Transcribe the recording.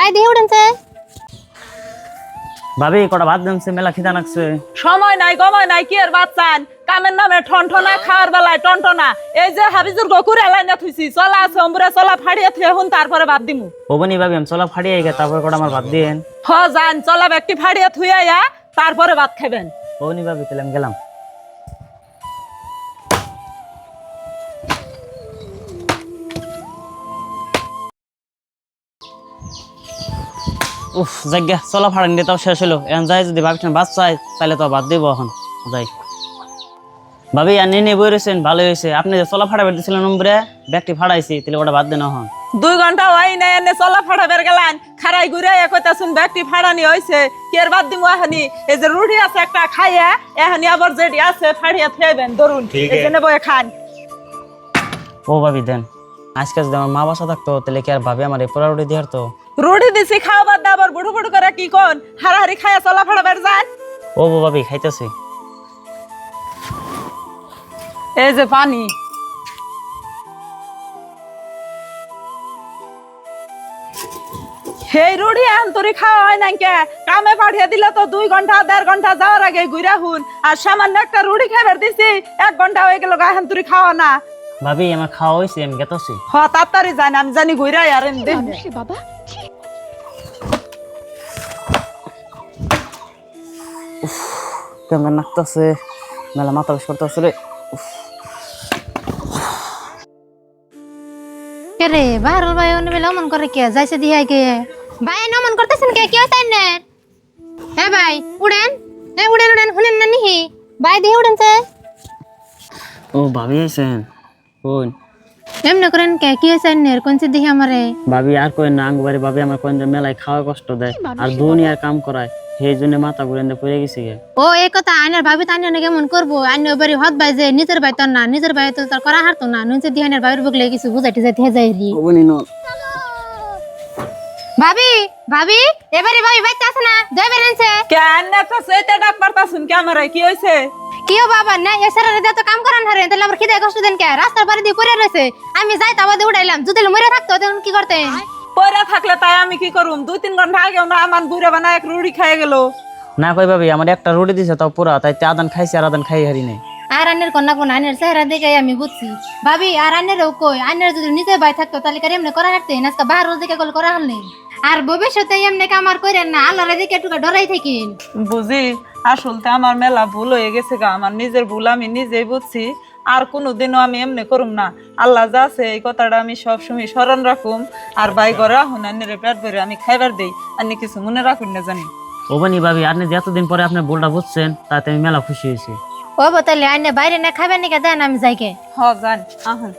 ভাই দিয়ে উঠেছে ভাবি কটা ভাত দেনছে মেলা খিদা লাগছে। সময় নাই গময় নাই কি আর বাচ্চান কামের নামে ঠনঠনা খাওয়ার বেলায় টনটনা এই যে হাবিজুর গকুর এলাই না থুইছি চলা আছে অম্বুরা চলা ফাড়িয়ে থুয়ে হুন তারপরে ভাত দিমু হবনি ভাবি আমি চলা ফাড়িয়ে গে তারপর কটা আমার ভাত দিয়েন। হ যান চলা ব্যক্তি ফাড়িয়ে থুয়ে আয়া তারপরে ভাত খাবেন। হবনি ভাবি তাহলে আমি গেলাম। উফ জায়গা চলা ফাড়ান দিয়ে তাও শেষ হলো এখন যাই যদি ভাবছেন বাদ চাই তাহলে তো বাদ দিব এখন যাই। ভাবি আর নিয়ে বই রয়েছেন ভালো হয়েছে আপনি যে চলা ফাড়া বেরতেছিলেন নম্বরে ব্যাগটি ফাড়াইছি তাহলে ওটা বাদ দেন এখন। 2 ঘন্টা হয় না এনে চলা ফাড়া বের গেলেন খারাই ঘুরে কইতাছুন ব্যক্তি ফাড়ানি হইছে কি আর বাদ দিমু এখানি এই যে রুটি আছে একটা খাইয়া এখানি আবার যেটি আছে ফাড়িয়া থইবেন ধরুন এই জন্য বয়ে খান। ও ভাবি দেন আজকে যদি আমার মা বাসা থাকতো তাহলে কি আর ভাবি আমার এই পোড়া রুটি দিয়ে তো। রুটি দিছি খাওয়া বাদ আবার বুড়ো বুড়ো করে কি কোন হারাহারি খাইয়া চলা ফাড়া বের যান। ও ভাবি খাইতেছি। এই যে পানি সেই রুটি এখন তোর খাওয়া হয় না কে কামে পাঠিয়ে দিলে তো 2 ঘন্টা 1.5 ঘন্টা যাওয়ার আগে ঘুরা হুন আর সামান্য একটা রুটি খাবার দিছি 1 ঘন্টা হয়ে গেল এখন তোর খাওয়া না। ভাবি আমার খাওয়া হয়েছে আমি গেতেছি। হ তাড়াতাড়ি যান আমি জানি ঘুরাই আর দেখ বাবা কেমন নাকতেছে মেলা মাথা বেশ করতেছে রে। কে রে বাহারুল ভাই অন্য বেলা অমন করে কে যাইছে দিয়ে কে ভাই নমন করতেছেন কে কি হইছে না হ্যাঁ ভাই উড়েন উড়েন উড়েন শুনেন না নিহি ভাই দিয়ে উড়েনছে ও ভাবি আছেন কোন এমনি করেন কে কি হইছে না কোনছে দিহি আমারে ভাবি আর কই না আঙ্গবাড়ি ভাবি আমার কোন যে মেলায় খাওয়া কষ্ট দেয় আর দুনিয়ার কাম করায় সেই জন্য মাথা ঘুরে পড়ে গেছি গে। ও এই কথা আইনার ভাবি তাইনে কেমন করবো আইনে বাড়ি হত ভাই যে নিজের ভাই তোর না নিজের ভাই তো তার করা হারতো না নুনছে দিহানের ভাইয়ের বগলে কিছু বুঝাইতে যাইতে যাই রি হবনি ন ভাবি ভাবি এবারে ভাবি বাইতে আছে না যাইবে নেনছে কেন না তো সেটা ডাক পারতাছুন ক্যামেরা কি হইছে কিও বাবা না এসারা রে তো কাম করান হারে তাহলে আবার খিদে কষ্ট দেন কে রাস্তার পারে দিয়ে পড়ে রয়েছে আমি যাই তাবাদে উড়াইলাম যদি মরে থাকতো তখন কি করতে পয়রা থাকলে তাই আমি কি করুম 2-3 ঘন্টা আগে না আমার বুড়া বানা এক রুটি খেয়ে গেল না কই ভাবি আমার একটা রুটি দিছে তাও পুরা তাই আদান খাইছি আর আদান খাই হারি নাই। আর আনের কন্যা কোন আনের চেহারা দেখে আমি বুঝছি ভাবি আর আনেরও কই আনের যদি নিজে ভাই থাকতো তাহলে কার এমনি করা হারতে আজকে বাহার দিকে কল করা হল আর ভবিষ্যতে এমনি কামার করেন না আল্লাহর দিকে টুকা ডরাই থাকিন বুঝি আসলতে আমার মেলা ভুল হয়ে গেছে গা আমার নিজের ভুল আমি নিজেই বুঝছি আর কোনোদিনও আমি এমনি করুম না আল্লাহ যা আছে এই কথাটা আমি সবসময় স্মরণ রাখুম আর বাই করে রাখুন আন্নের পেট ভরে আমি খাইবার দেই আন্নি কিছু মনে রাখুন না জানি। ওবানি ভাবি আপনি যে এতদিন পরে আপনি ভুলটা বুঝছেন তাতে আমি মেলা খুশি হয়েছি। ও তাহলে আইনে বাইরে না খাবেন নাকি দেন আমি যাইকে হ জান আহুন।